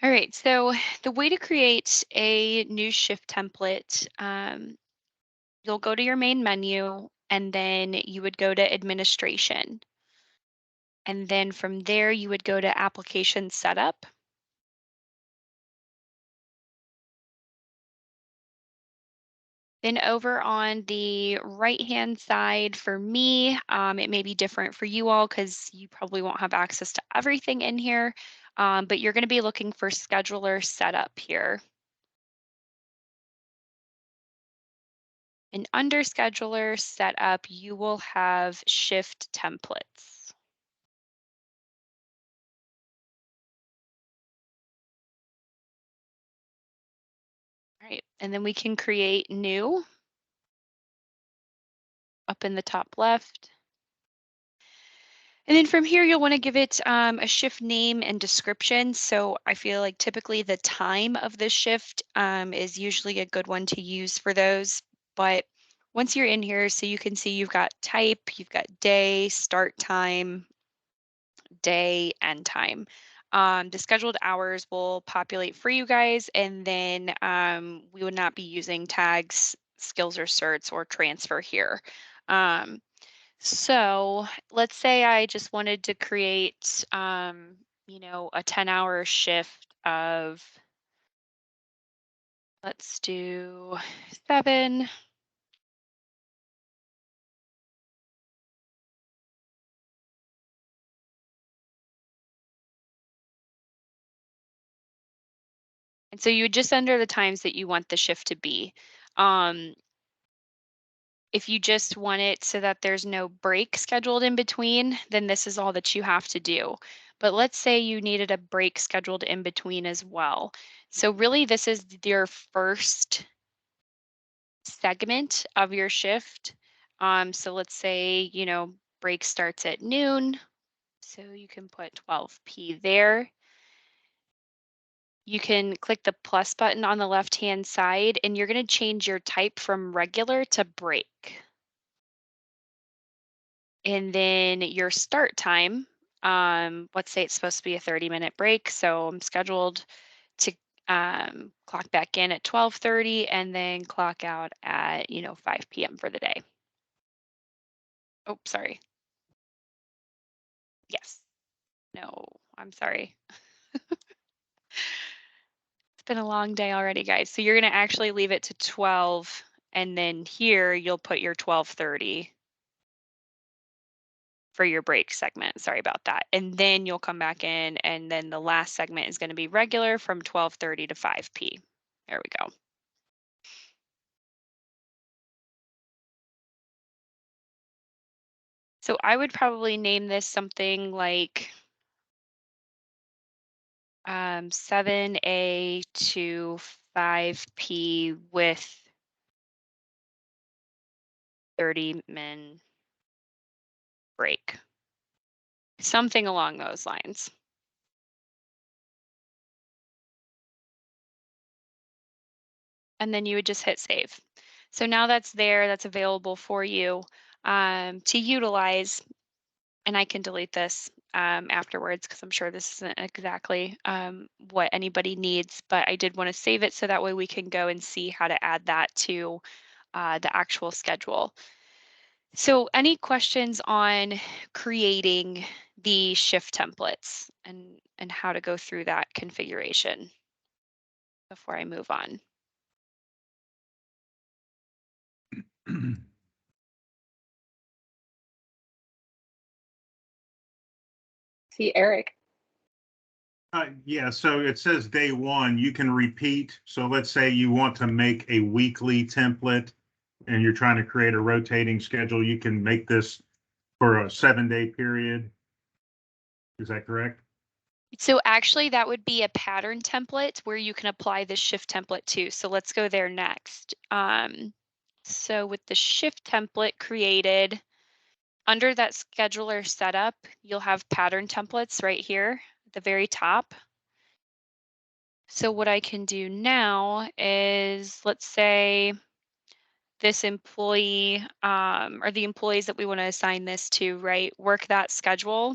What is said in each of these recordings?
All right, so the way to create a new shift template, you'll go to your main menu and then you would go to administration. And then from there, you would go to application setup. Then over on the right-hand side for me, it may be different for you all because you probably won't have access to everything in here, but you're going to be looking for scheduler setup here. And under scheduler setup, you will have shift templates. All right, and then we can create new up in the top left. And then from here, you'll want to give it a shift name and description. So I feel like typically the time of the shift is usually a good one to use for those. But once you're in here, so you can see you've got type, you've got day, start time, day, end time. The scheduled hours will populate for you guys, and then we would not be using tags, skills or certs or transfer here. Um, so let's say I just wanted to create, a 10-hour shift of, let's do 7. And so you would just enter the times that you want the shift to be. Um, if you just want it so that there's no break scheduled in between, then this is all that you have to do. But let's say you needed a break scheduled in between as well. So really this is your first segment of your shift. So let's say, break starts at noon. So you can put 12 p there. You can click the plus button on the left-hand side and you're going to change your type from regular to break. And then your start time, let's say it's supposed to be a 30-minute break. So I'm scheduled to clock back in at 12:30 and then clock out at, 5 p.m. for the day. Oh, sorry. Yes. No, I'm sorry. It's been a long day already, guys. So you're going to actually leave it to 12 and then here you'll put your 12:30 for your break segment. Sorry about that. And then you'll come back in and then the last segment is going to be regular from 12:30 to 5 p. There we go. So I would probably name this something like 7A to 5P with 30-min break. Something along those lines. And then you would just hit save. So now that's there, that's available for you to utilize. And I can delete this afterwards because I'm sure this isn't exactly what anybody needs, but I did want to save it so that way we can go and see how to add that to the actual schedule. So any questions on creating the shift templates and how to go through that configuration before I move on? See Eric. Yeah, so it says day one, you can repeat. So let's say you want to make a weekly template and you're trying to create a rotating schedule, you can make this for a 7-day period. Is that correct? So actually that would be a pattern template where you can apply the shift template to. So let's go there next. So with the shift template created, under that scheduler setup, you'll have pattern templates right here at the very top. So what I can do now is, let's say this employee or the employees that we want to assign this to, right, work that schedule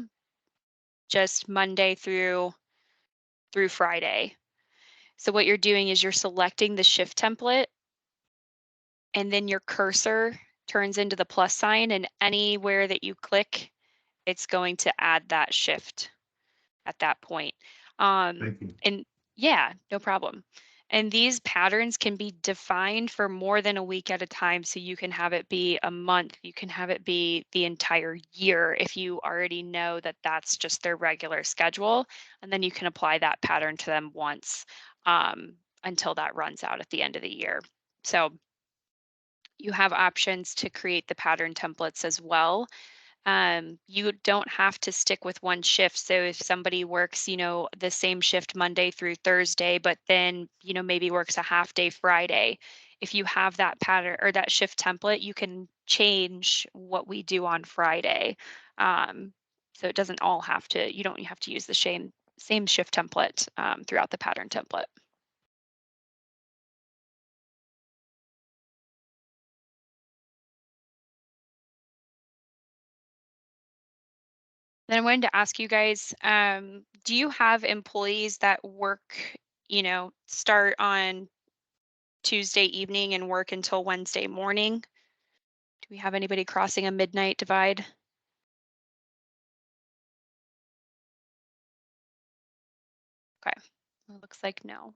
just Monday through through Friday. So what you're doing is you're selecting the shift template, and then your cursor turns into the plus sign, and anywhere that you click, it's going to add that shift at that point. Thank you. And yeah, no problem. And these patterns can be defined for more than a week at a time. So you can have it be a month, you can have it be the entire year if you already know that that's just their regular schedule. And then you can apply that pattern to them once until that runs out at the end of the year. So you have options to create the pattern templates as well. You don't have to stick with one shift. So if somebody works, the same shift Monday through Thursday, but then, maybe works a half day Friday, if you have that pattern or that shift template, you can change what we do on Friday. Um, so it doesn't all have to, you don't have to use the same shift template throughout the pattern template. Then I wanted to ask you guys, do you have employees that work, start on Tuesday evening and work until Wednesday morning? Do we have anybody crossing a midnight divide? Okay, well, looks like no.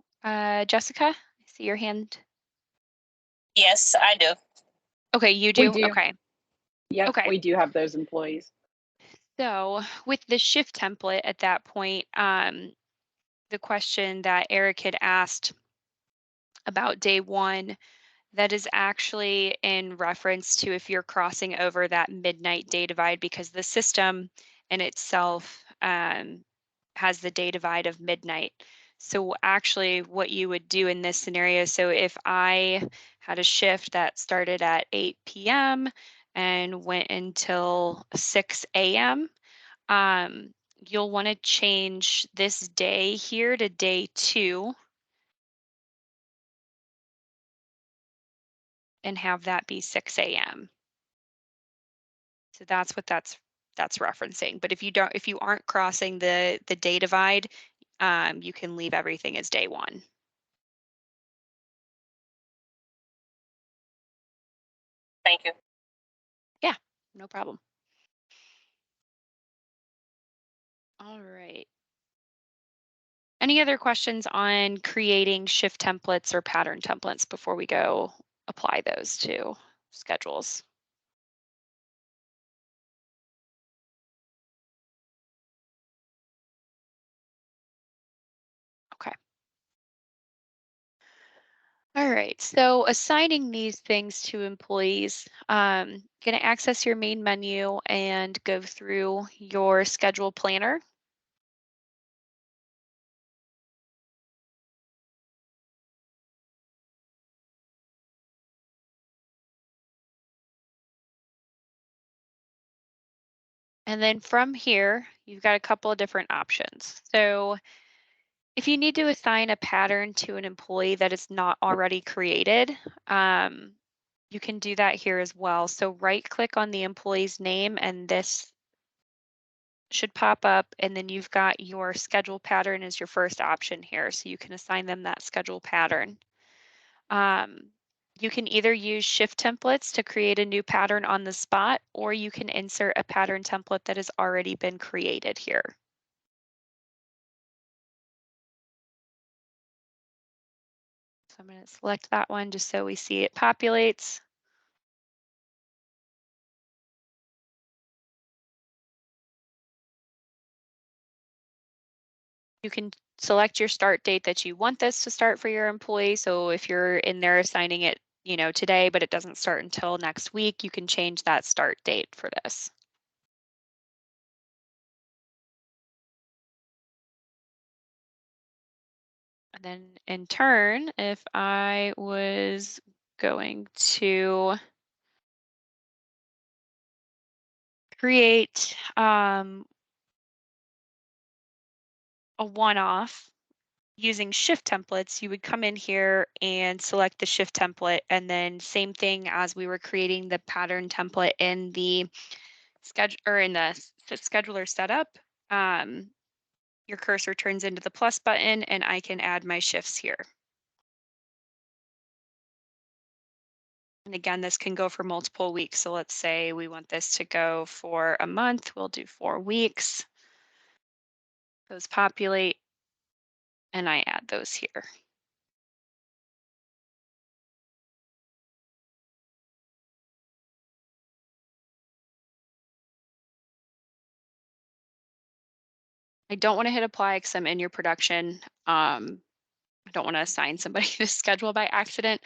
Jessica, I see your hand. Yes, I do. Okay, you We do? do. Okay. Yep, Okay. we do have those employees. So with the shift template at that point, the question that Eric had asked about day one, that is actually in reference to if you're crossing over that midnight day divide, because the system in itself has the day divide of midnight. So actually what you would do in this scenario, so if I had a shift that started at 8 p.m. and went until 6 a.m., um, you'll want to change this day here to day 2 and have that be 6 a.m. So that's what that's referencing. But if you aren't crossing the day divide, you can leave everything as day 1. Thank you. Yeah, no problem. All right. Any other questions on creating shift templates or pattern templates before we go apply those to schedules? Okay. All right, so assigning these things to employees, going to access your main menu and go through your schedule planner. And then from here, you've got a couple of different options. So if you need to assign a pattern to an employee that is not already created, you can do that here as well. So right click on the employee's name and this should pop up, and then you've got your schedule pattern as your first option here. So you can assign them that schedule pattern. Um, you can either use shift templates to create a new pattern on the spot, or you can insert a pattern template that has already been created here. So I'm going to select that one just so we see it populates. You can select your start date that you want this to start for your employee. So if you're in there assigning it, today, but it doesn't start until next week, you can change that start date for this. And then in turn, if I was going to create a one-off using shift templates, you would come in here and select the shift template, and then same thing as we were creating the pattern template in the schedule or in the scheduler setup. your cursor turns into the plus button and I can add my shifts here. And again, this can go for multiple weeks. So let's say we want this to go for a month. We'll do 4 weeks. Those populate and I add those here. I don't want to hit apply because I'm in your production. I don't want to assign somebody this schedule by accident.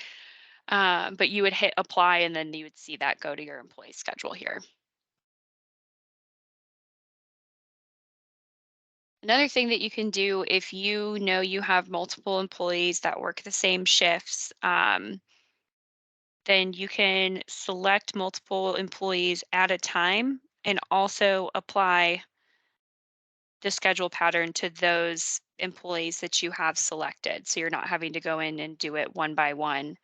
But you would hit apply and then you would see that go to your employee schedule here. Another thing that you can do if you know you have multiple employees that work the same shifts, then you can select multiple employees at a time and also apply the schedule pattern to those employees that you have selected. So you're not having to go in and do it one by one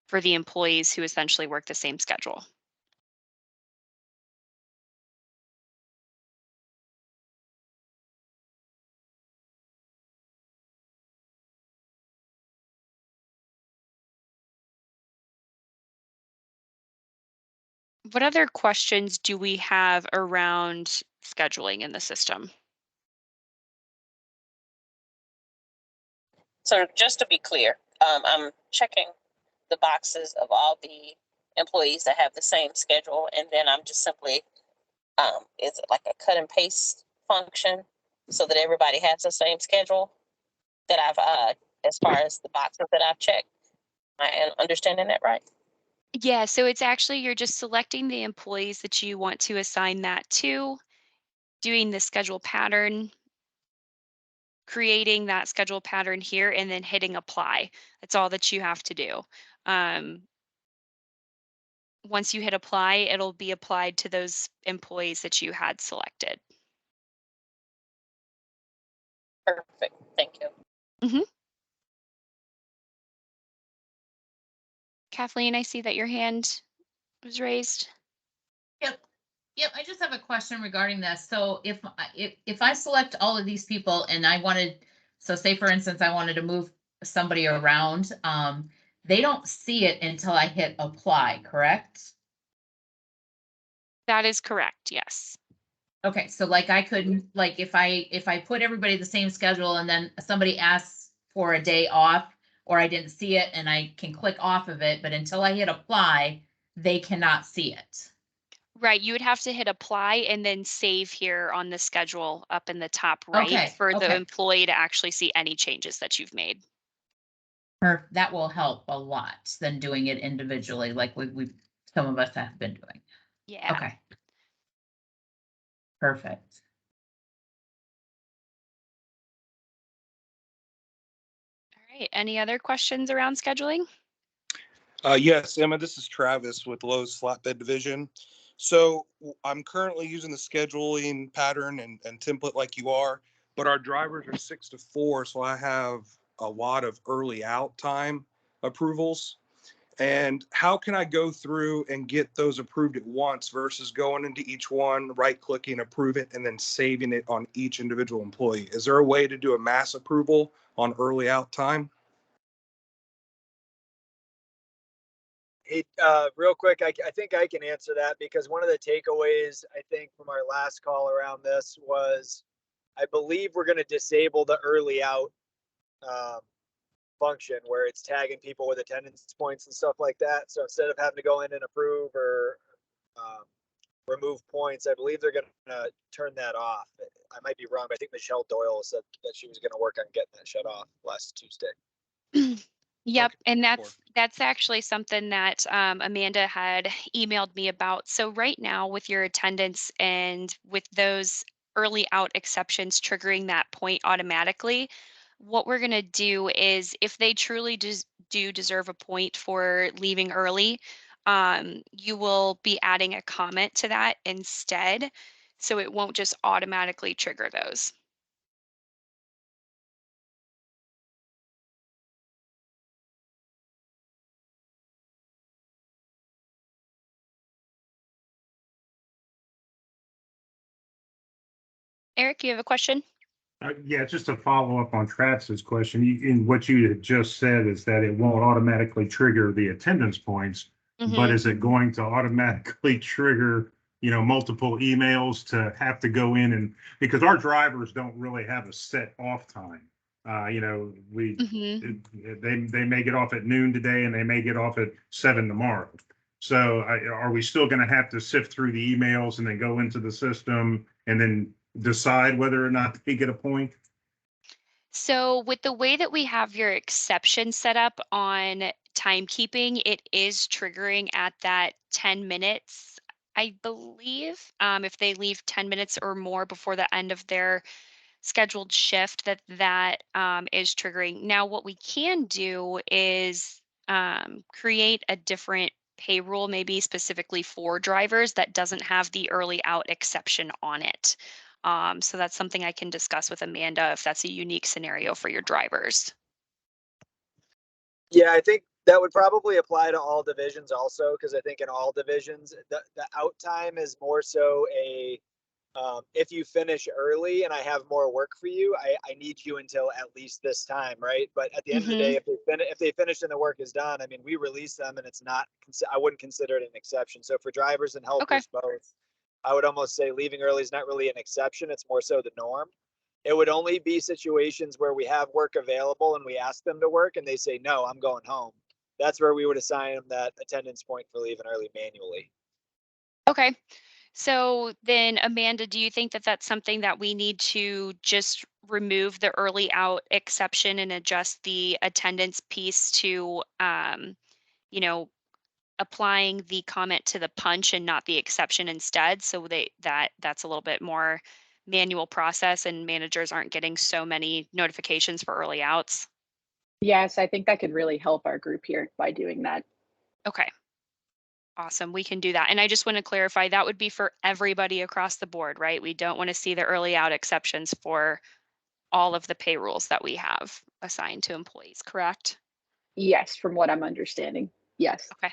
for the employees who essentially work the same schedule. What other questions do we have around scheduling in the system? So just to be clear, I'm checking the boxes of all the employees that have the same schedule, and then I'm just simply, is it like a cut and paste function so that everybody has the same schedule that I've, as far as the boxes that I've checked? I am understanding that right? Yeah, so it's actually you're just selecting the employees that you want to assign that to, doing the schedule pattern, creating that schedule pattern here, and then hitting apply. That's all that you have to do. Um, Once you hit apply, it'll be applied to those employees that you had selected. Perfect. Thank you. hmm Kathleen, I see that your hand was raised. Yep. Yep. I just have a question regarding this. So if I select all of these people and I wanted, so say for instance, I wanted to move somebody around, they don't see it until I hit apply, correct? That is correct, yes. Okay, so like I couldn't, like if I put everybody the same schedule and then somebody asks for a day off or I didn't see it and I can click off of it, but until I hit apply, they cannot see it. Right, you would have to hit apply and then save here on the schedule up in the top right Okay, for the okay. employee to actually see any changes that you've made. That will help a lot than doing it individually, like we some of us have been doing. Yeah. Okay. Perfect. All right. Any other questions around scheduling? Yes, Emma, this is Travis with Lowe's Flatbed Division. So I'm currently using the scheduling pattern and template like you are, but our drivers are 6 to 4, so I have a lot of early out time approvals. And how can I go through and get those approved at once versus going into each one, right clicking, approve it, and then saving it on each individual employee? Is there a way to do a mass approval on early out time? Hey, real quick, I think I can answer that because one of the takeaways I think from our last call around this was I believe we're going to disable the early out um, function where it's tagging people with attendance points and stuff like that. So instead of having to go in and approve or um, remove points, I believe they're going to turn that off. I might be wrong, but I think Michelle Doyle said that she was going to work on getting that shut off last Tuesday. Yep, Okay, and cool. that's actually something that Amanda had emailed me about. So right now, with your attendance and with those early out exceptions triggering that point automatically, what we're going to do is if they truly do deserve a point for leaving early, you will be adding a comment to that instead, so it won't just automatically trigger those. Eric, you have a question? Yeah, just to follow up on Travis's question, in what you had just said is that it won't automatically trigger the attendance points, but is it going to automatically trigger, multiple emails to have to go in and, because our drivers don't really have a set off time. Mhm. They may get off at noon today and they may get off at 7 tomorrow. So are we still going to have to sift through the emails and then go into the system and then decide whether or not they get a point? So with the way that we have your exception set up on timekeeping, it is triggering at that 10 minutes, I believe. If they leave 10 minutes or more before the end of their scheduled shift, that is triggering. Now, what we can do is create a different pay rule, maybe specifically for drivers that doesn't have the early out exception on it. So that's something I can discuss with Amanda if that's a unique scenario for your drivers. Yeah, I think that would probably apply to all divisions also, because I think in all divisions, the out time is more so a, if you finish early and I have more work for you, I need you until at least this time, right? But at the end of the day, Hmm. if they finish and the work is done, I mean, we release them and it's not, I wouldn't consider it an exception. So for drivers and Okay. helpers both, I would almost say leaving early is not really an exception. It's more so the norm. It would only be situations where we have work available and we ask them to work and they say, no, I'm going home. That's where we would assign them that attendance point for leaving early manually. Okay. So then, Amanda, do you think that that's something that we need to just remove the early out exception and adjust the attendance piece to, you know, applying the comment to the punch and not the exception instead, so that's a little bit more manual process and managers aren't getting so many notifications for early outs? Yes, I think that could really help our group here by doing that. Okay, awesome. We can do that. And I just want to clarify that would be for everybody across the board, right? We don't want to see the early out exceptions for all of the payrolls that we have assigned to employees, correct? Yes, from what I'm understanding. Yes. Okay.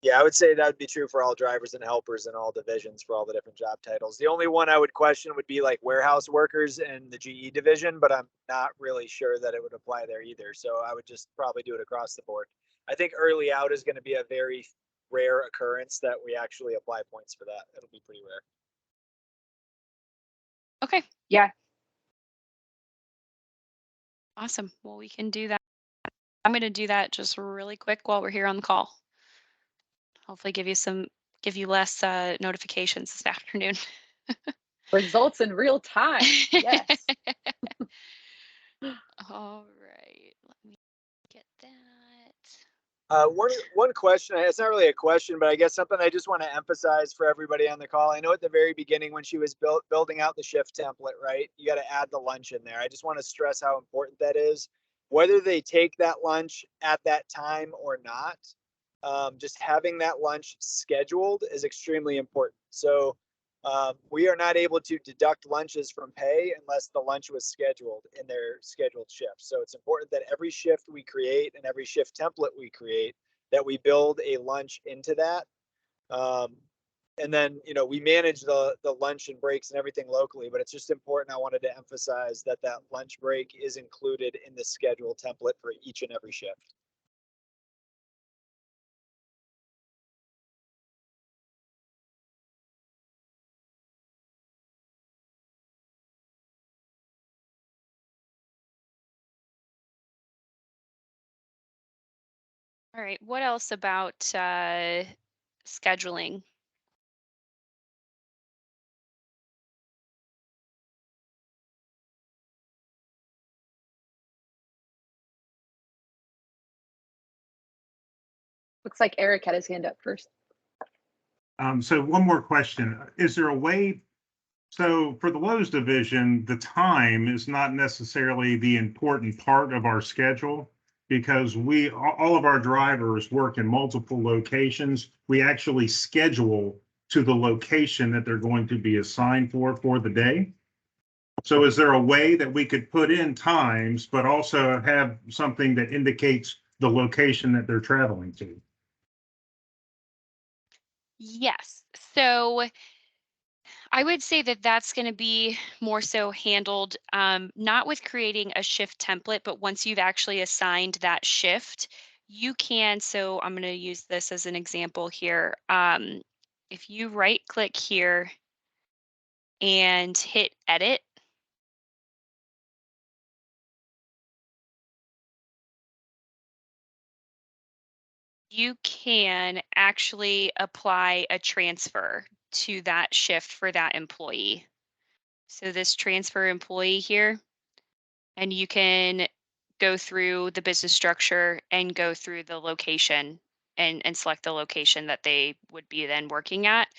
Yeah, I would say that would be true for all drivers and helpers in all divisions for all the different job titles. The only one I would question would be like warehouse workers in the GE division, but I'm not really sure that it would apply there either. So I would just probably do it across the board. I think early out is going to be a very rare occurrence that we actually apply points for that. It'll be pretty rare. Okay. Yeah. Awesome. Well, we can do that. I'm going to do that just really quick while we're here on the call. Hopefully give you less notifications this afternoon. Results in real time. Yes. All right. Let me get that. One question. It's not really a question, but I guess something I just want to emphasize for everybody on the call. I know at the very beginning when she was building out the shift template, right? You got to add the lunch in there. I just want to stress how important that is. Whether they take that lunch at that time or not, just having that lunch scheduled is extremely important. So we are not able to deduct lunches from pay unless the lunch was scheduled in their scheduled shift. So it's important that every shift we create and every shift template we create, that we build a lunch into that. And then, we manage the lunch and breaks and everything locally, but it's just important. I wanted to emphasize that that lunch break is included in the schedule template for each and every shift. All right. What else about scheduling? Looks like Eric had his hand up first. So one more question. Is there a way, so for the Lowe's division, the time is not necessarily the important part of our schedule because all of our drivers work in multiple locations. We actually schedule to the location that they're going to be assigned for the day. So is there a way that we could put in times, but also have something that indicates the location that they're traveling to? Yes. So I would say that that's going to be more so handled, not with creating a shift template, but once you've actually assigned that shift, you can. So I'm going to use this as an example here. If you right click here and hit edit, you can actually apply a transfer to that shift for that employee. So this transfer employee here, and you can go through the business structure and go through the location and select the location that they would be then working at,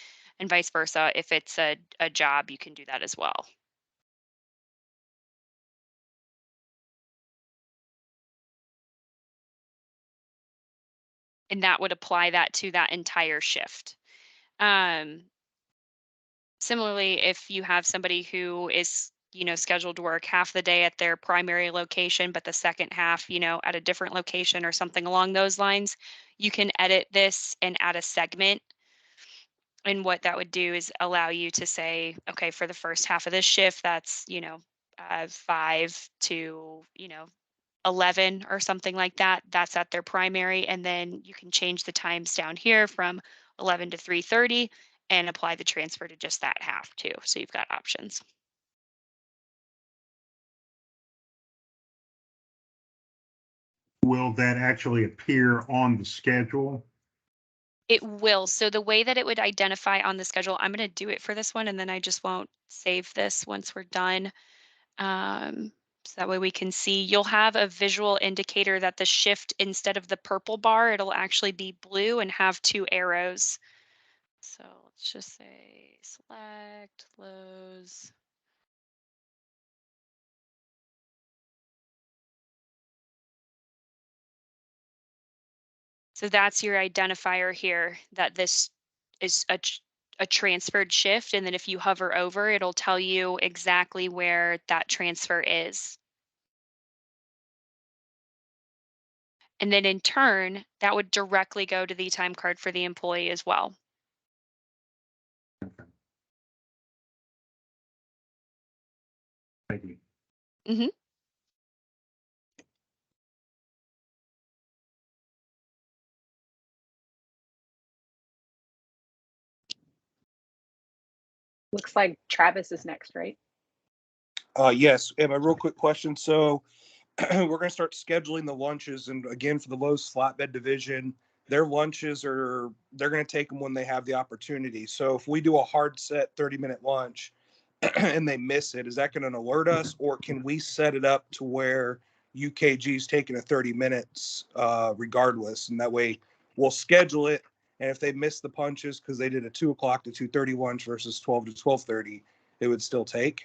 and vice versa. If it's a job, you can do that as well. And that would apply that to that entire shift. Um, Similarly, if you have somebody who is, scheduled to work half the day at their primary location, but the second half, at a different location or something along those lines, you can edit this and add a segment. And what that would do is allow you to say, okay, for the first half of this shift, that's, 5 to, 11 or something like that. That's at their primary. And then you can change the times down here from 11 to 3:30 and apply the transfer to just that half too. So you've got options. Will that actually appear on the schedule? It will. So the way that it would identify on the schedule, I'm going to do it for this one, and then I just won't save this once we're done. So that way we can see, you'll have a visual indicator that the shift, instead of the purple bar, it'll actually be blue and have 2 arrows. So let's just say select Lowe's. So that's your identifier here, that this is a transferred shift. And then if you hover over, it'll tell you exactly where that transfer is. And then in turn, that would directly go to the time card for the employee as well. Thank you. Hmm. Looks like Travis is next, right? Yes, and a real quick question. So we're going to start scheduling the lunches, and again, for the Lowe's flatbed division, their lunches they're going to take them when they have the opportunity. So if we do a hard set 30-minute lunch and they miss it, is that going to alert us, or can we set it up to where UKG is taking a 30 minutes regardless, and that way we'll schedule it, and if they miss the punches because they did a 2 o'clock to 2:30 lunch versus 12 to 12:30, it would still take?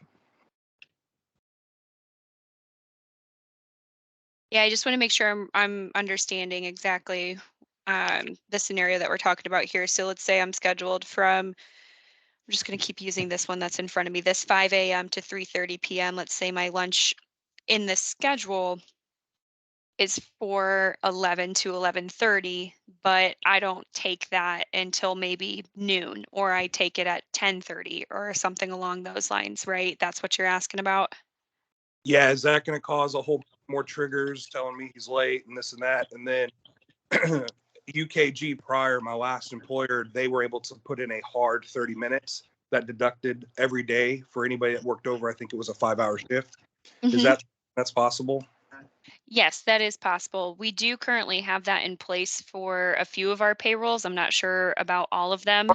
Yeah, I just want to make sure I'm understanding exactly the scenario that we're talking about here. So let's say I'm scheduled from, I'm just going to keep using this one that's in front of me, this 5 a.m. to 3:30 p.m. Let's say my lunch in the schedule is for 11 to 11:30, but I don't take that until maybe noon, or I take it at 10:30 or something along those lines, right? That's what you're asking about? Yeah, is that going to cause a whole more triggers telling me he's late and this and that? And then UKG prior, my last employer, they were able to put in a hard 30 minutes that deducted every day for anybody that worked over. I think it was a 5-hour shift. Is Mhm. that's possible? Yes, that is possible. We do currently have that in place for a few of our payrolls. I'm not sure about all of them.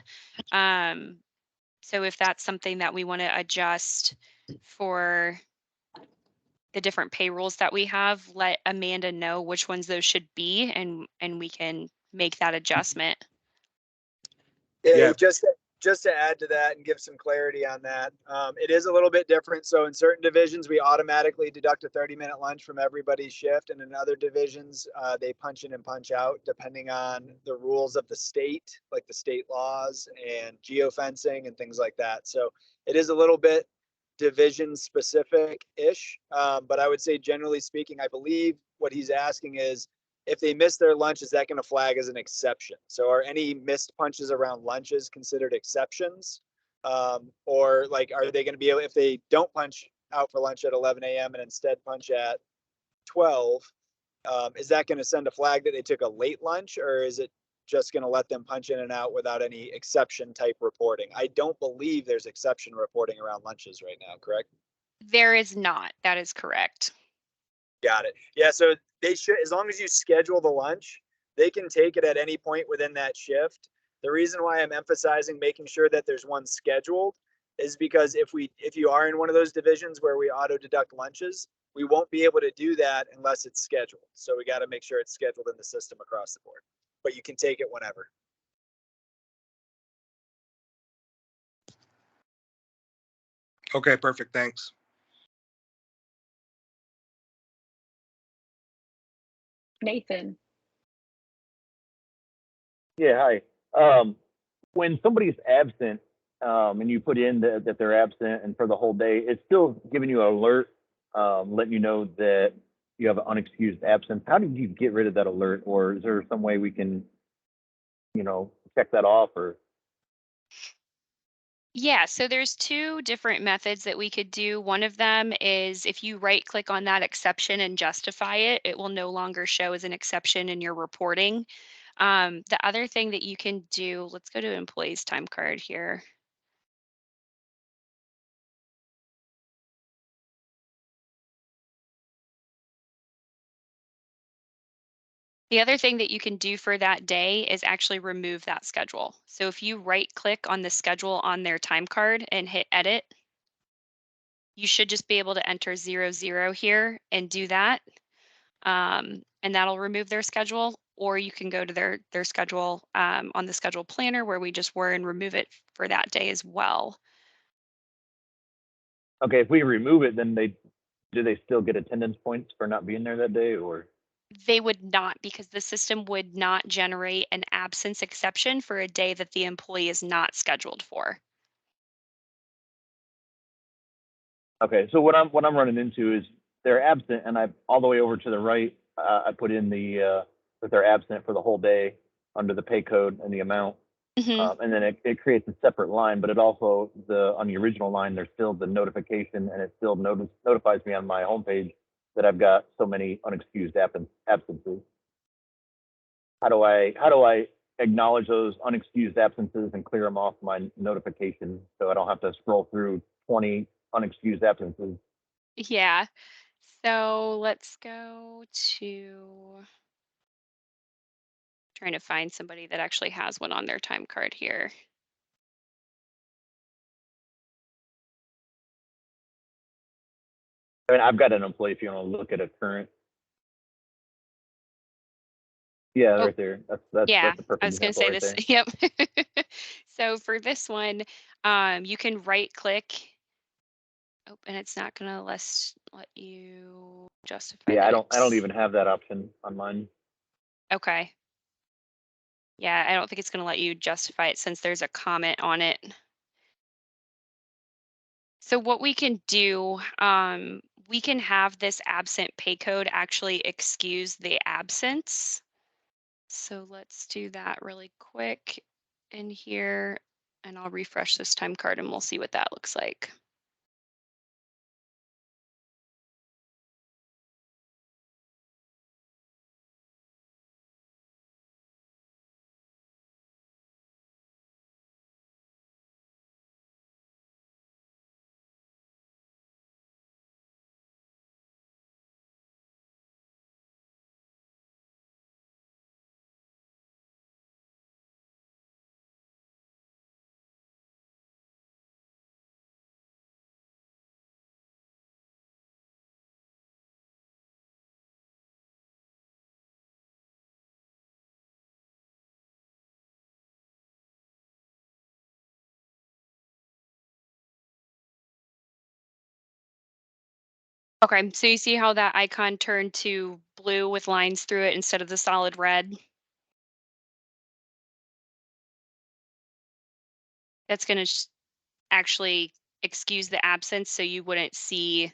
Um, so if that's something that we want to adjust for the different payrolls that we have, let Amanda know which ones those should be, and we can make that adjustment. Yeah. Just to add to that and give some clarity on that, it is a little bit different. So in certain divisions, we automatically deduct a 30-minute lunch from everybody's shift, and in other divisions, they punch in and punch out depending on the rules of the state, like the state laws and geofencing and things like that. So it is a little bit division specific ish, but I would say generally speaking, I believe what he's asking is, if they miss their lunch, is that going to flag as an exception? So are any missed punches around lunches considered exceptions? Or like, are they going to be able, if they don't punch out for lunch at 11 a.m. and instead punch at 12, is that going to send a flag that they took a late lunch, or is it just going to let them punch in and out without any exception type reporting? I don't believe there's exception reporting around lunches right now, correct? There is not. That is correct. Got it. Yeah, so they should, as long as you schedule the lunch, they can take it at any point within that shift. The reason why I'm emphasizing making sure that there's one scheduled is because if you are in one of those divisions where we auto deduct lunches, we won't be able to do that unless it's scheduled. So we got to make sure it's scheduled in the system across the board. But you can take it whenever. Okay, perfect. Thanks. Nathan. Yeah, hi. When somebody's absent, and you put in that they're absent and for the whole day, it's still giving you an alert, letting you know that you have an unexcused absence. How did you get rid of that alert, or is there some way we can, check that off? Or Yeah, so there's two different methods that we could do. One of them is if you right click on that exception and justify it, it will no longer show as an exception in your reporting. The other thing that you can do, let's go to employees time card here. The other thing that you can do for that day is actually remove that schedule. So if you right click on the schedule on their time card and hit edit, you should just be able to enter 00 here and do that. And that'll remove their schedule, or you can go to their schedule on the schedule planner where we just were and remove it for that day as well. okay, if we remove it, then do they still get attendance points for not being there that day, or? They would not, because the system would not generate an absence exception for a day that the employee is not scheduled for. Okay, so what I'm running into is they're absent, and I all the way over to the right, I put in the that they're absent for the whole day under the pay code and the amount, Mhm. and then it creates a separate line. But it also on the original line, there's still the notification, and it still notifies me on my homepage that I've got so many unexcused absences. How do I acknowledge those unexcused absences and clear them off my notification so I don't have to scroll through 20 unexcused absences? Yeah. So let's go to trying to find somebody that actually has one on their time card here. I mean, I've got an employee if you want to look at a current. Yeah, Oh, right there. yeah, That's a I perfect was going to example say right this. there. Yep. So for this one, you can right click. Oh, and it's not going to let you justify Yeah, that I don't it's even have that option on mine. okay. Yeah, I don't think it's going to let you justify it since there's a comment on it. So what we can do, we can have this absent pay code actually excuse the absence. So let's do that really quick in here, and I'll refresh this time card and we'll see what that looks like. Okay, so you see how that icon turned to blue with lines through it instead of the solid red? That's going to actually excuse the absence so you wouldn't see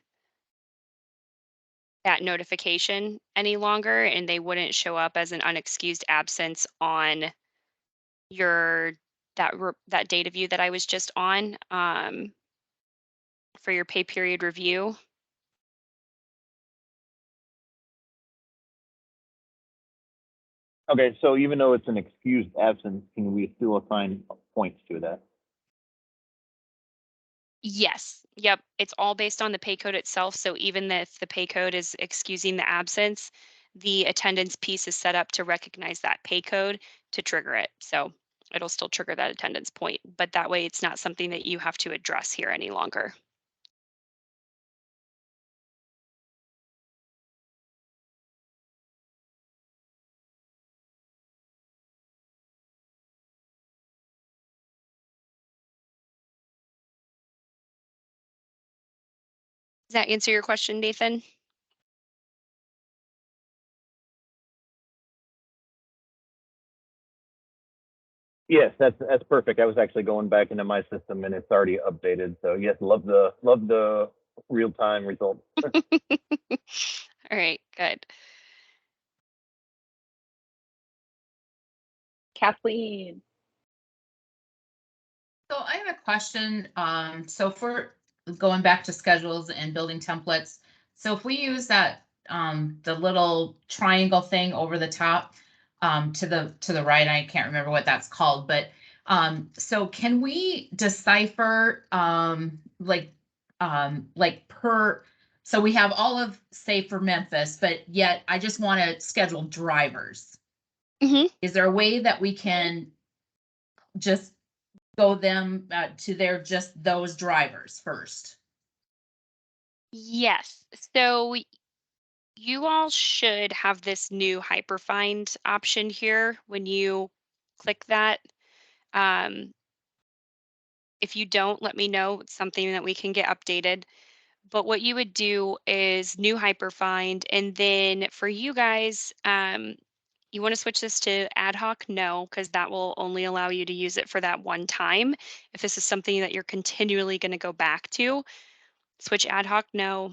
that notification any longer and they wouldn't show up as an unexcused absence on your that data view that I was just on for your pay period review. Okay, so even though it's an excused absence, can we still assign points to that? Yes. Yep. It's all based on the pay code itself. So even if the pay code is excusing the absence, the attendance piece is set up to recognize that pay code to trigger it. So it'll still trigger that attendance point, but that way it's not something that you have to address here any longer. Does that answer your question, Nathan? Yes, that's perfect. I was actually going back into my system and it's already updated. So yes, love the real time results. All right, good. Kathleen. So I have a question. So if we're going back to schedules and building templates, so if we use that, the little triangle thing over the top, to the right, I can't remember what that's called, but, so can we decipher, like per, so we have all of, say for Memphis, but yet I just want to schedule drivers. Mhm. Is there a way that we can just go them to their just those drivers first? Yes. So you all should have this new hyperfind option here when you click that. Um, if you don't, let me know. It's something that we can get updated. But what you would do is new hyperfind, and then for you guys, you want to switch this to ad hoc? No, because that will only allow you to use it for that one time. If this is something that you're continually going to go back to, switch ad hoc? No.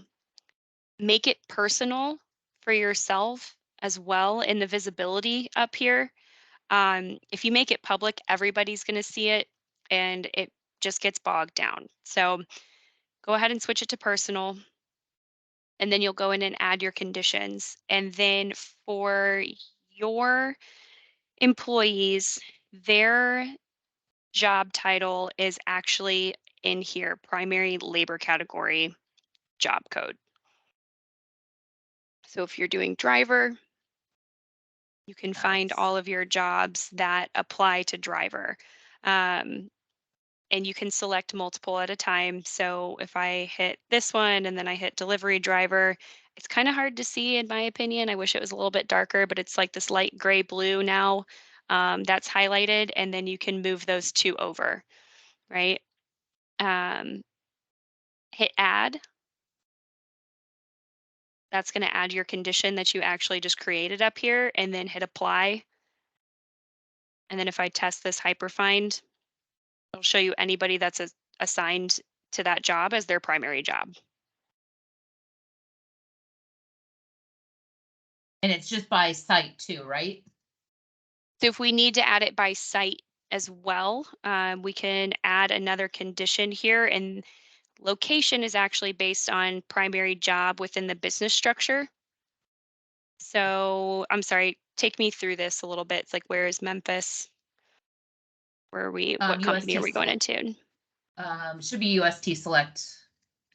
Make it personal for yourself as well in the visibility up here. If you make it public, everybody's going to see it and it just gets bogged down. So go ahead and switch it to personal. And then you'll go in and add your conditions. And then for your employees, their job title is actually in here, primary labor category job code. So if you're doing driver, you can find Nice. all of your jobs that apply to driver. And you can select multiple at a time. So if I hit this one and then I hit delivery driver, it's kind of hard to see in my opinion. I wish it was a little bit darker, but it's like this light gray blue now that's highlighted, and then you can move those two over, right? Um, hit add. That's going to add your condition that you actually just created up here, and then hit apply. And then if I test this hyperfind, it'll show you anybody that's assigned to that job as their primary job. And it's just by site too, right? So if we need to add it by site as well, we can add another condition here, and location is actually based on primary job within the business structure. So I'm sorry, take me through this a little bit. It's like, where is Memphis? Where are we, what company are we going into? Should be UST Select,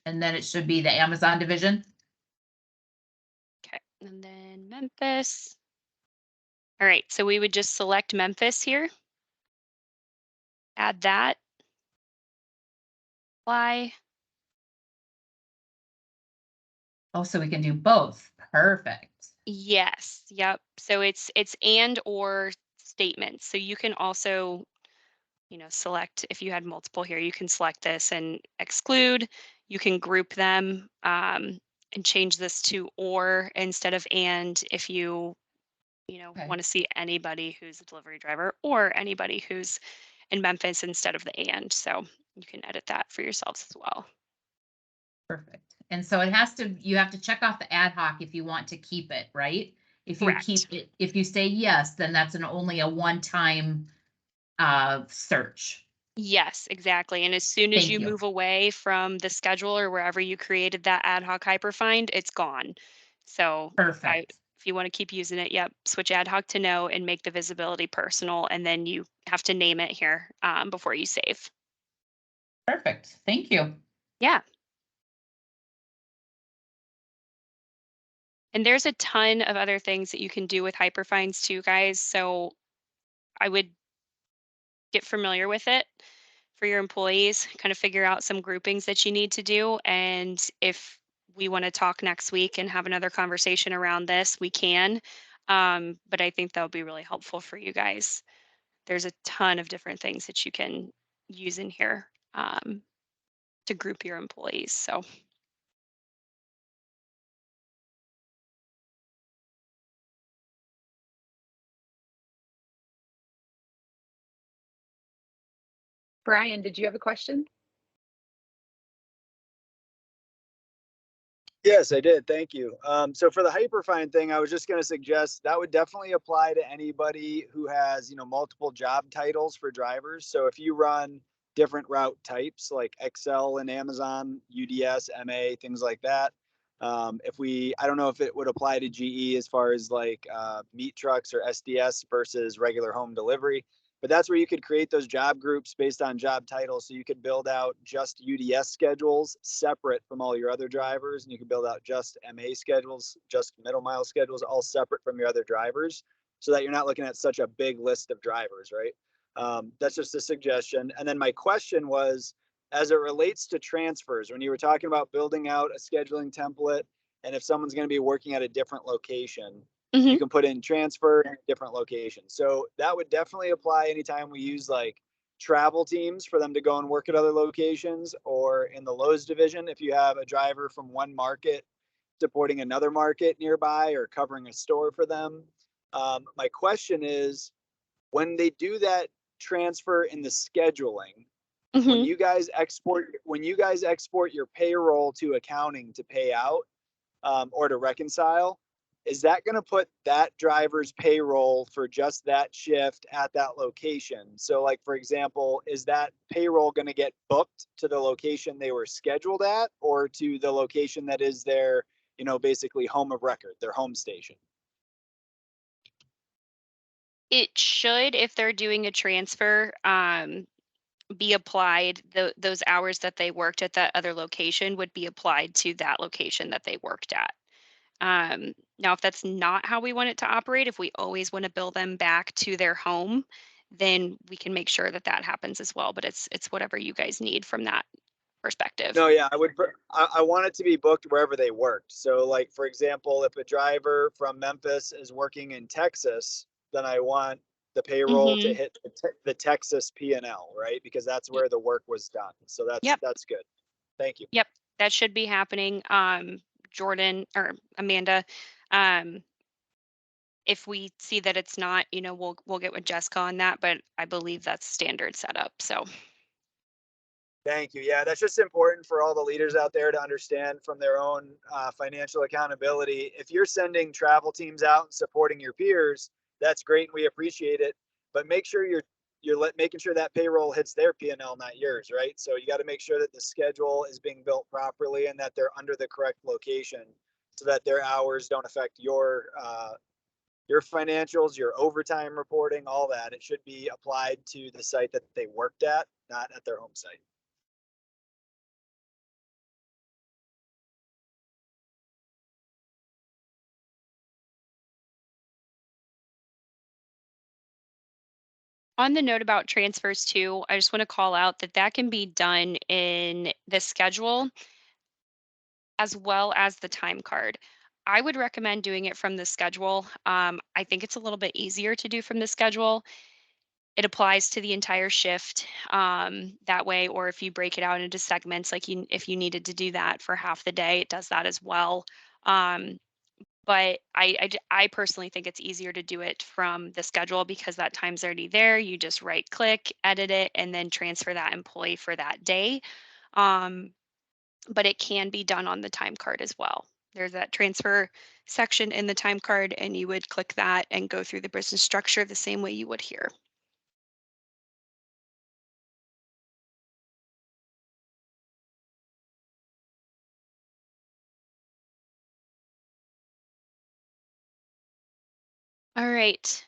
and then it should be the Amazon division. Okay, and then Memphis. All right, so we would just select Memphis here. Add that. Apply. Oh, so we can do both. Perfect. Yes, yep. So it's and or statements. So you can also, select if you had multiple here, you can select this and exclude. You can group them and change this to or instead of and if you, Okay. want to see anybody who's a delivery driver or anybody who's in Memphis instead of the and. So you can edit that for yourselves as well. Perfect. And so you have to check off the ad hoc if you want to keep it, right? If you Correct. keep it, if you say yes, then that's only a one-time search. Yes, exactly. And as soon as Thank you you. move away from the schedule or wherever you created that ad hoc hyperfind, it's gone. So Perfect. if you want to keep using it, yep, switch ad hoc to no and make the visibility personal. And then you have to name it here before you save. Perfect. Thank you. Yeah. And there's a ton of other things that you can do with hyperfinds too, guys. So I would get familiar with it for your employees, kind of figure out some groupings that you need to do. And if we want to talk next week and have another conversation around this, we can. But I think that would be really helpful for you guys. There's a ton of different things that you can use in here to group your employees. So Brian, did you have a question? Yes, I did. Thank you. So for the hyperfine thing, I was just going to suggest that would definitely apply to anybody who has, multiple job titles for drivers. So if you run different route types like Excel and Amazon, UDS, MA, things like that. I don't know if it would apply to GE as far as like meat trucks or SDS versus regular home delivery. But that's where you could create those job groups based on job titles. So you could build out just UDS schedules separate from all your other drivers. And you could build out just MA schedules, just middle mile schedules, all separate from your other drivers so that you're not looking at such a big list of drivers, right? That's just a suggestion. And then my question was, as it relates to transfers, when you were talking about building out a scheduling template, and if someone's going to be working at a different location, you can put in transfer in different locations. So that would definitely apply anytime we use like travel teams for them to go and work at other locations, or in the Lowe's division, if you have a driver from one market supporting another market nearby or covering a store for them. My question is, when they do that transfer in the scheduling, when you guys export your payroll to accounting to pay out, or to reconcile, is that going to put that driver's payroll for just that shift at that location? So like, for example, is that payroll going to get booked to the location they were scheduled at, or to the location that is their, basically home of record, their home station? it should, if they're doing a transfer, be applied, those hours that they worked at that other location would be applied to that location that they worked at. Now, if that's not how we want it to operate, if we always want to bill them back to their home, then we can make sure that that happens as well. But it's whatever you guys need from that perspective. No, yeah, I want it to be booked wherever they worked. So like, for example, if a driver from Memphis is working in Texas, then I want the payroll to Hmm. hit the Texas P&L, right? Because that's where the work was done. So Yep, that's good. Thank you. yep, that should be happening. Jordan or Amanda, um, if we see that it's not, we'll get with Jessica on that. But I believe that's standard setup. So. Thank you. Yeah, that's just important for all the leaders out there to understand from their own financial accountability. If you're sending travel teams out and supporting your peers, that's great and we appreciate it. But make sure making sure that payroll hits their P&L, not yours, right? So you got to make sure that the schedule is being built properly and that they're under the correct location, so that their hours don't affect your financials, your overtime reporting, all that. It should be applied to the site that they worked at, not at their home site. On the note about transfers too, I just want to call out that that can be done in the schedule as well as the time card. I would recommend doing it from the schedule. I think it's a little bit easier to do from the schedule. It applies to the entire shift that way, or if you break it out into segments, like if you needed to do that for half the day, it does that as well. Um, but I personally think it's easier to do it from the schedule because that time's already there. You just right click, edit it, and then transfer that employee for that day. Um, but it can be done on the time card as well. There's that transfer section in the time card, and you would click that and go through the business structure the same way you would here. All right.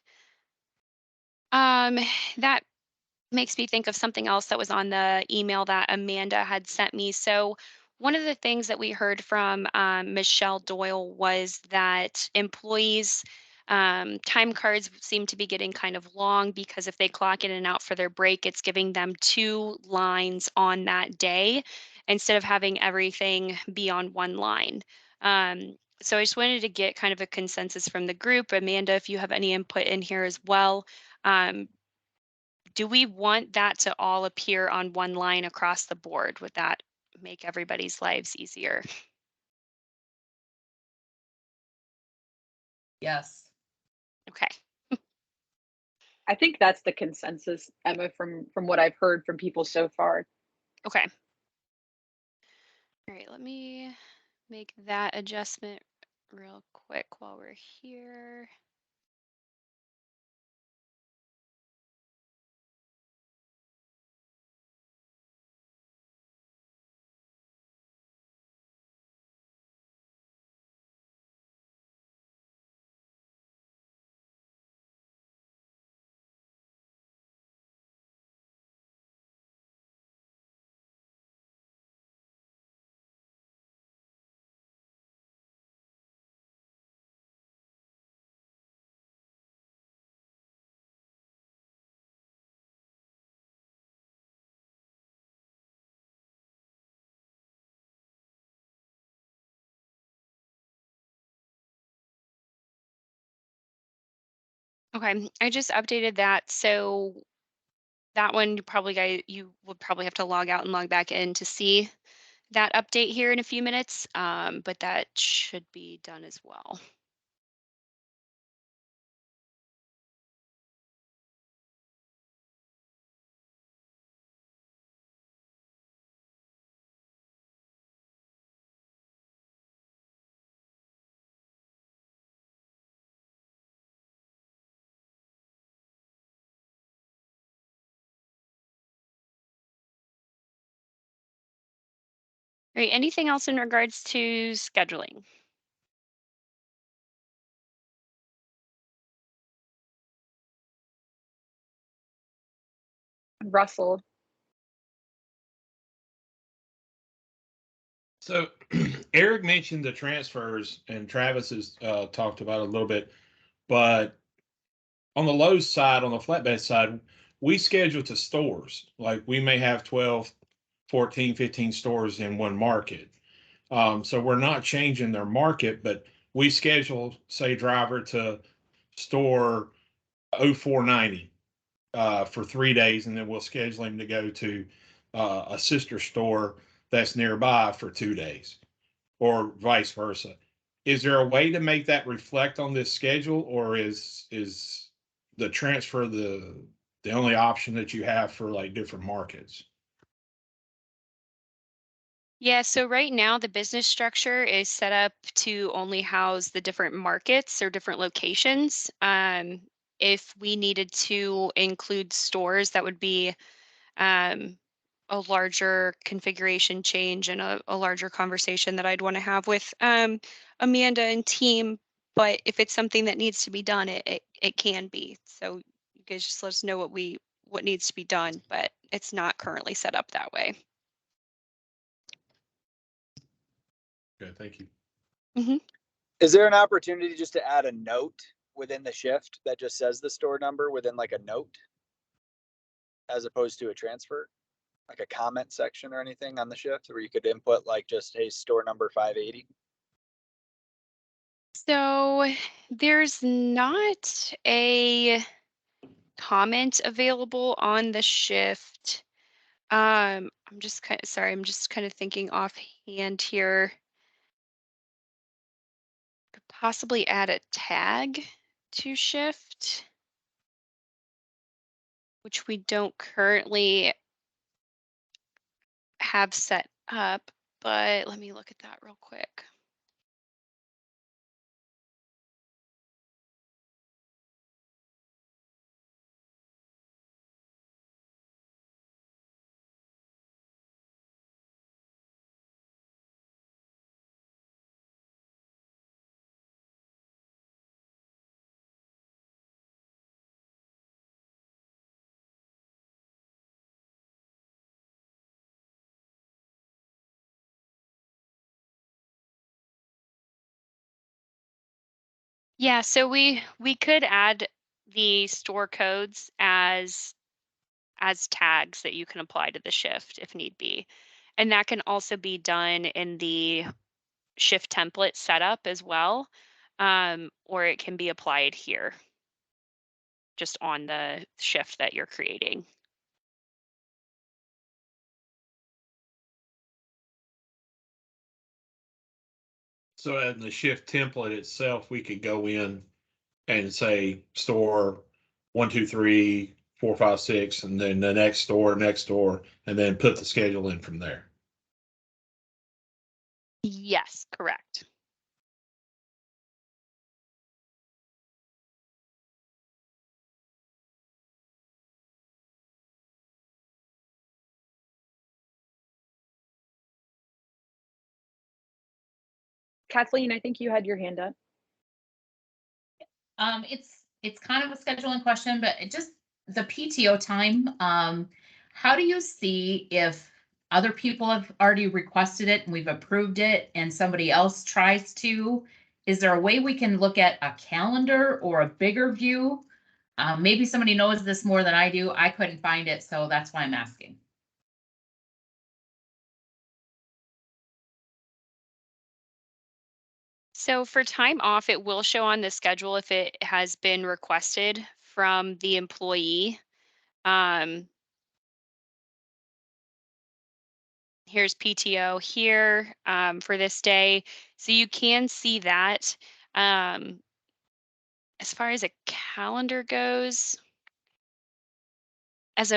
Um, that makes me think of something else that was on the email that Amanda had sent me. So, one of the things that we heard from Michelle Doyle was that employees' time cards seem to be getting kind of long because if they clock in and out for their break, it's giving them two lines on that day instead of having everything be on one line. So, I just wanted to get kind of a consensus from the group. Amanda, if you have any input in here as well. Um, do we want that to all appear on one line across the board? Would that make everybody's lives easier? Yes. Okay. I think that's the consensus, Emma, from what I've heard from people so far. Okay. All right, let me make that adjustment real quick while we're here. Okay, I just updated that. So that one you would probably have to log out and log back in to see that update here in a few minutes. But that should be done as well. All right, anything else in regards to scheduling? Russell, So Eric mentioned the transfers and Travis has talked about it a little bit, but on the Lowe's side, on the flatbed side, we schedule to stores. Like we may have 12, 14, 15 stores in one market. So we're not changing their market, but we schedule, say, driver to store 0490 for 3 days, and then we'll schedule him to go to a sister store that's nearby for 2 days, or vice versa. Is there a way to make that reflect on this schedule, or is the transfer the only option that you have for like different markets? Yeah, so right now the business structure is set up to only house the different markets or different locations. If we needed to include stores, that would be um, a larger configuration change and a larger conversation that I'd want to have with Amanda and team. But if it's something that needs to be done, it can be. So you guys just let us know what needs to be done, but it's not currently set up that way. Okay, thank you. Hmm. Is there an opportunity just to add a note within the shift that just says the store number within like a note as opposed to a transfer? Like a comment section or anything on the shift where you could input like just, hey, store number 580? So there's not a comment available on the shift. I'm just kind of sorry, I'm just kind of thinking offhand here. Could possibly add a tag to shift, which we don't currently have set up, but let me look at that real quick. Yeah, so we could add the store codes as tags that you can apply to the shift if need be. And that can also be done in the shift template setup as well. Or it can be applied here just on the shift that you're creating. So in the shift template itself, we could go in and say store 1, 2, 3, 4, 5, 6, and then the next store, and then put the schedule in from there. Yes, correct. Kathleen, I think you had your hand up. It's kind of a scheduling question, but it just the PTO time. How do you see if other people have already requested it and we've approved it and somebody else tries to? Is there a way we can look at a calendar or a bigger view? Maybe somebody knows this more than I do. I couldn't find it, so that's why I'm asking. So for time off, it will show on the schedule if it has been requested from the employee. Um, Here's PTO here for this day. So you can see that. As far as a calendar goes,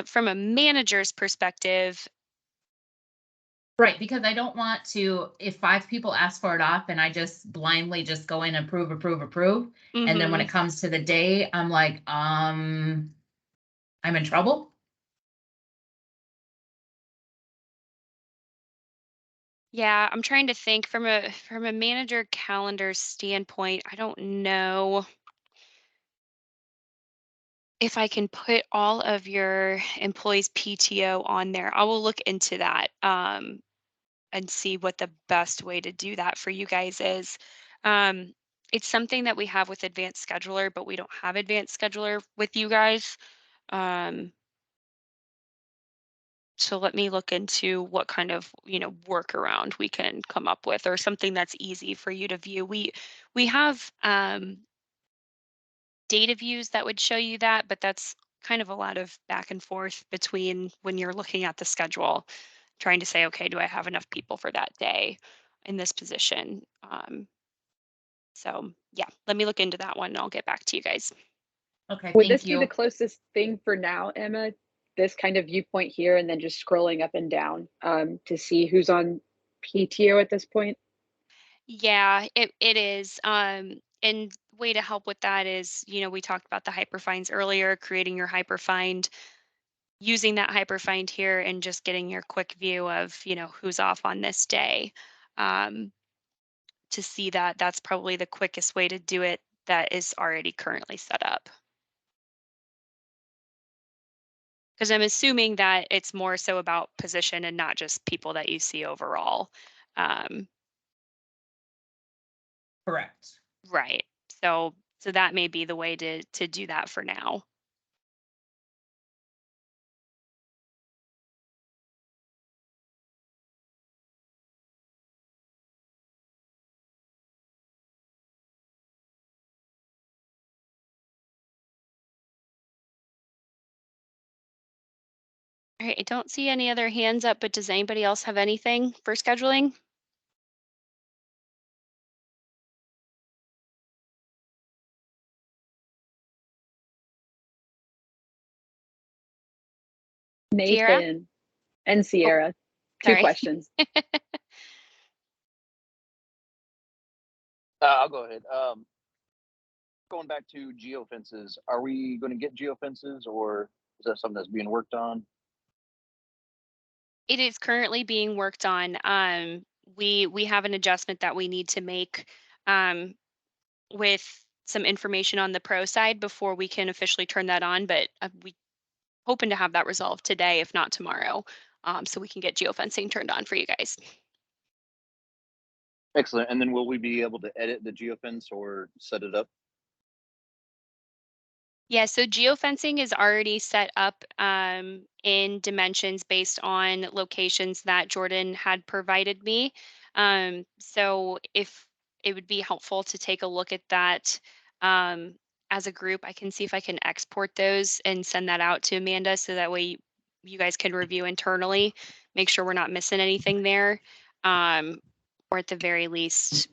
from a manager's perspective, Right, because I don't want to, if 5 people ask for it off and I just blindly just go in and approve. And then when it comes to the day, I'm like, I'm in trouble. yeah, I'm trying to think from a manager calendar standpoint. I don't know if I can put all of your employees' PTO on there. I will look into that and see what the best way to do that for you guys is. Um, it's something that we have with Advanced Scheduler, but we don't have Advanced Scheduler with you guys. Um, so let me look into what kind of workaround we can come up with, or something that's easy for you to view. We have data views that would show you that, but that's kind of a lot of back and forth between when you're looking at the schedule, trying to say, okay, do I have enough people for that day in this position? So yeah, let me look into that one and I'll get back to you guys. Okay, Would thank this be the you. closest thing for now, Emma? This kind of viewpoint here, and then just scrolling up and down to see who's on PTO at this point? Yeah, it is. And way to help with that is, we talked about the hyperfinds earlier, creating your hyperfind, using that hyperfind here and just getting your quick view of, who's off on this day. Um, to see that, that's probably the quickest way to do it that is already currently set up. Because I'm assuming that it's more so about position and not just people that you see overall. Um, Correct. right. So that may be the way to do that for now. All right, I don't see any other hands up, but does anybody else have anything for scheduling? Sierra? Nathan and Oh, Sierra, two sorry. questions. I'll go ahead. Going back to geofences, are we going to get geofences, or is that something that's being worked on? It is currently being worked on. We have an adjustment that we need to make um, with some information on the pro side before we can officially turn that on, but we hoping to have that resolved today, if not tomorrow, so we can get geofencing turned on for you guys. Excellent. And then will we be able to edit the geofence or set it up? Yeah, so geofencing is already set up in Dimensions based on locations that Jordan had provided me. So if it would be helpful to take a look at that as a group, I can see if I can export those and send that out to Amanda so that way you guys can review internally, make sure we're not missing anything there. Or at the very least,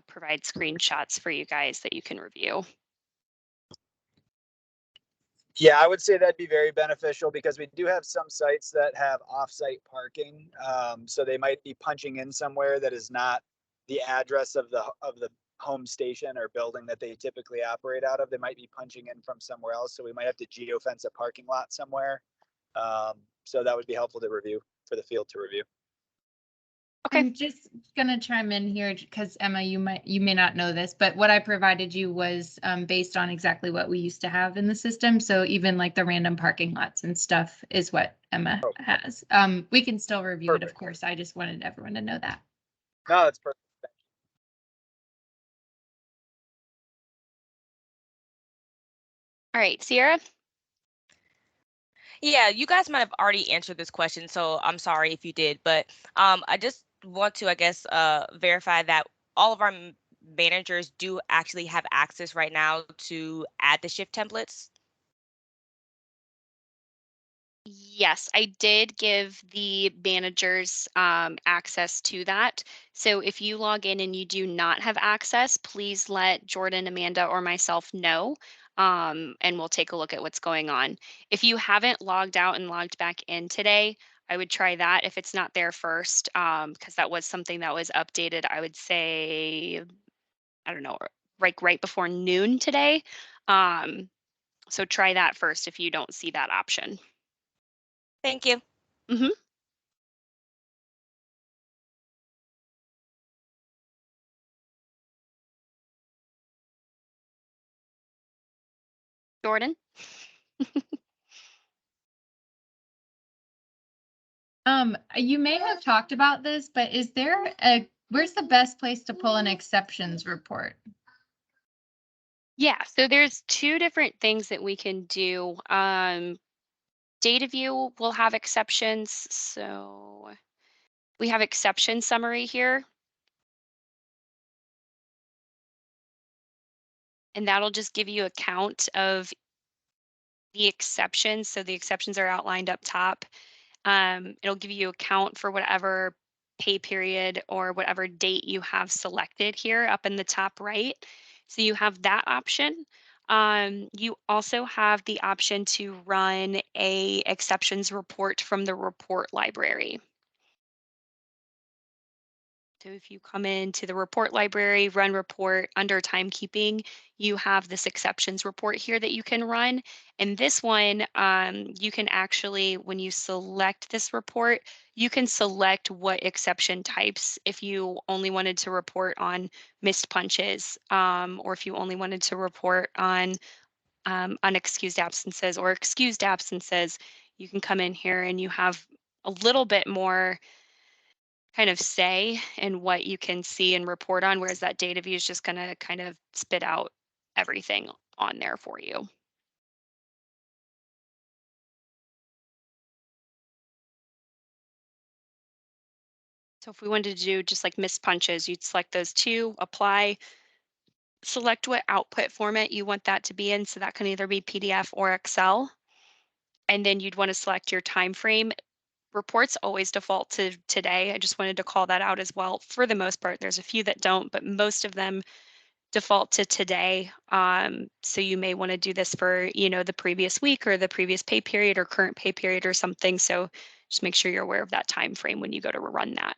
provide screenshots for you guys that you can review. Yeah, I would say that'd be very beneficial because we do have some sites that have off-site parking. So they might be punching in somewhere that is not the address of the home station or building that they typically operate out of. They might be punching in from somewhere else. So we might have to geofence a parking lot somewhere. So that would be helpful to review for the field to review. Okay. I'm just gonna chime in here because Emma, you may not know this, but what I provided you was based on exactly what we used to have in the system. So even like the random parking lots and stuff is what Emma has. We can still review it, of course. I just wanted everyone to know that. No, that's perfect. All right, Sierra. Yeah, you guys might have already answered this question, so I'm sorry if you did, but I just want to, I guess, verify that all of our managers do actually have access right now to add the shift templates. Yes, I did give the managers access to that. So if you log in and you do not have access, please let Jordan, Amanda, or myself know, and we'll take a look at what's going on. If you haven't logged out and logged back in today, I would try that if it's not there first, because that was something that was updated, I would say, I don't know, like right before noon today. So try that first if you don't see that option. Thank you. Mm-hmm. Jordan? You may have talked about this, but where's the best place to pull an exceptions report? Yeah, so there's two different things that we can do. Data view will have exceptions. So we have exception summary here. And that'll just give you a count of the exceptions. So the exceptions are outlined up top. It'll give you a count for whatever pay period or whatever date you have selected here up in the top right. So you have that option. You also have the option to run a exceptions report from the report library. So if you come into the report library, run report under timekeeping, you have this exceptions report here that you can run. And this one, you can actually, when you select this report, you can select what exception types. If you only wanted to report on missed punches, or if you only wanted to report on unexcused absences or excused absences, you can come in here and you have a little bit more kind of say in what you can see and report on, whereas that data view is just going to kind of spit out everything on there for you. So if we wanted to do just like missed punches, you'd select those two, apply, select what output format you want that to be in. So that can either be PDF or Excel. And then you'd want to select your time frame. Reports always default to today. I just wanted to call that out as well. For the most part, there's a few that don't, but most of them default to today. So you may want to do this for, the previous week or the previous pay period or current pay period or something. So just make sure you're aware of that time frame when you go to run that.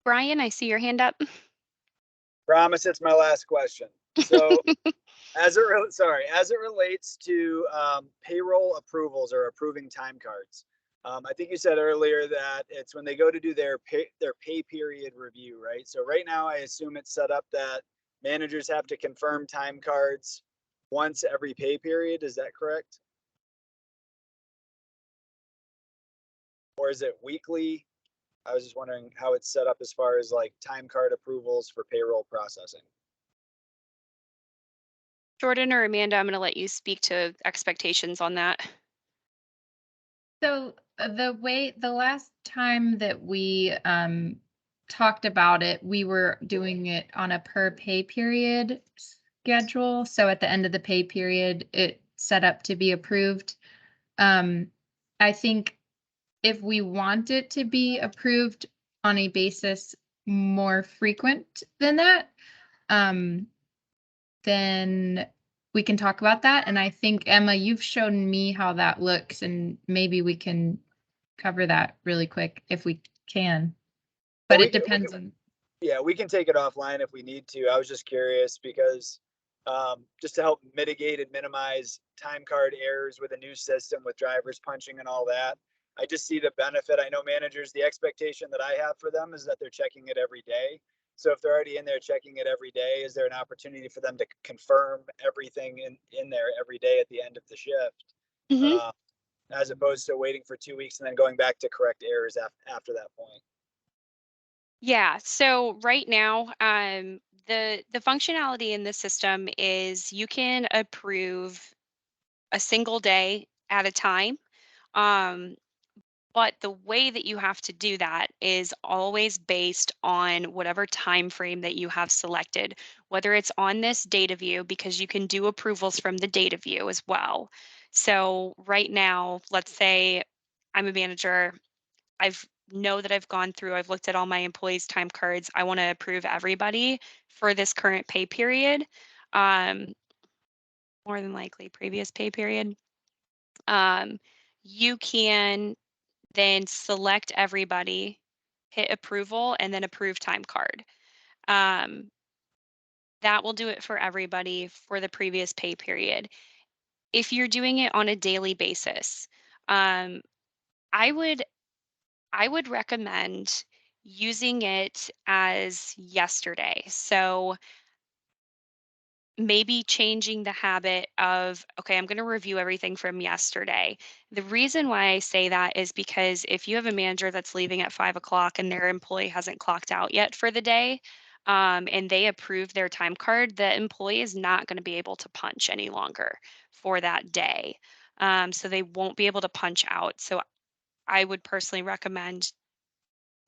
Brian, I see your hand up. Promise it's my last question. So as it relates to payroll approvals or approving time cards, I think you said earlier that it's when they go to do their pay period review, right? So right now, I assume it's set up that managers have to confirm time cards once every pay period. Is that correct? or is it weekly? I was just wondering how it's set up as far as like time card approvals for payroll processing. Jordan or Amanda, I'm going to let you speak to expectations on that. So the last time that we talked about it, we were doing it on a per pay period schedule. So at the end of the pay period, it set up to be approved. I think if we want it to be approved on a basis more frequent than that, then we can talk about that. And I think, Emma, you've shown me how that looks, and maybe we can cover that really quick if we can. But it depends on. Yeah, we can take it offline if we need to. I was just curious because just to help mitigate and minimize time card errors with a new system with drivers punching and all that. I just see the benefit. I know managers, the expectation that I have for them is that they're checking it every day. So if they're already in there checking it every day, is there an opportunity for them to confirm everything in there every day at the end of the shift? Mm-hmm. As opposed to waiting for 2 weeks and then going back to correct errors after that point. Yeah, so right now, the functionality in the system is you can approve a single day at a time. But the way that you have to do that is always based on whatever time frame that you have selected, whether it's on this data view, because you can do approvals from the data view as well. So right now, let's say I'm a manager, I've gone through, I've looked at all my employees' time cards. I want to approve everybody for this current pay period. Um, More than likely previous pay period. You can then select everybody, hit approval, and then approve time card. That will do it for everybody for the previous pay period. If you're doing it on a daily basis, um, I would recommend using it as yesterday. So maybe changing the habit of, okay, I'm going to review everything from yesterday. The reason why I say that is because if you have a manager that's leaving at 5 o'clock and their employee hasn't clocked out yet for the day, and they approve their time card, the employee is not going to be able to punch any longer for that day. So they won't be able to punch out. So I would personally recommend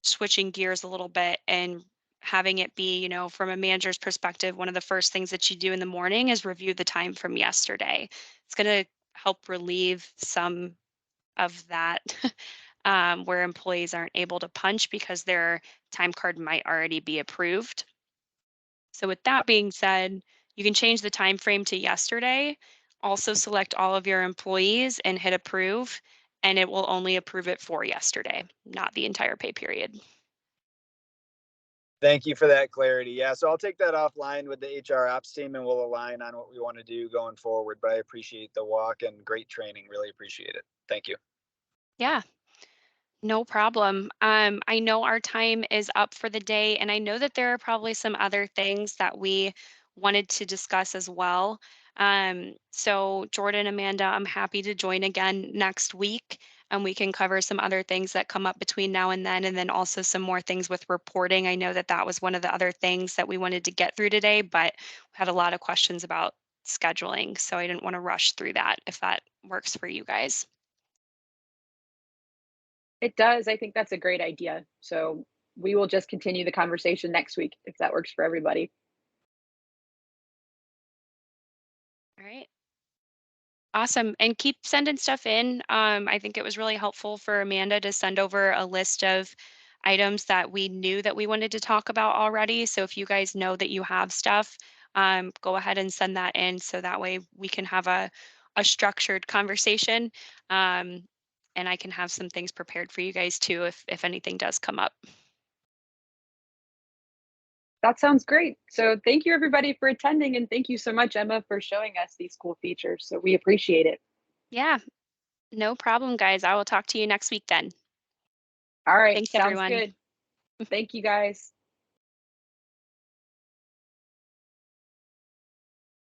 switching gears a little bit and having it be, from a manager's perspective, one of the first things that you do in the morning is review the time from yesterday. It's going to help relieve some of that where employees aren't able to punch because their time card might already be approved. So with that being said, you can change the time frame to yesterday, also select all of your employees and hit approve, and it will only approve it for yesterday, not the entire pay period. Thank you for that clarity. Yeah, so I'll take that offline with the HR ops team and we'll align on what we want to do going forward. But I appreciate the walk and great training. Really appreciate it. Thank you. Yeah, no problem. I know our time is up for the day, and I know that there are probably some other things that we wanted to discuss as well. So Jordan, Amanda, I'm happy to join again next week, and we can cover some other things that come up between now and then also some more things with reporting. I know that that was one of the other things that we wanted to get through today, but we had a lot of questions about scheduling, so I didn't want to rush through that if that works for you guys. It does. I think that's a great idea. So we will just continue the conversation next week if that works for everybody. All right. Awesome. And keep sending stuff in. I think it was really helpful for Amanda to send over a list of items that we knew that we wanted to talk about already. So if you guys know that you have stuff, go ahead and send that in so that way we can have a structured conversation. And I can have some things prepared for you guys too if anything does come up. That sounds great. So thank you everybody for attending, and thank you so much, Emma, for showing us these cool features. So we appreciate it. Yeah, no problem, guys. I will talk to you next week then. All right, Thanks, sounds everyone. good. Thank you guys.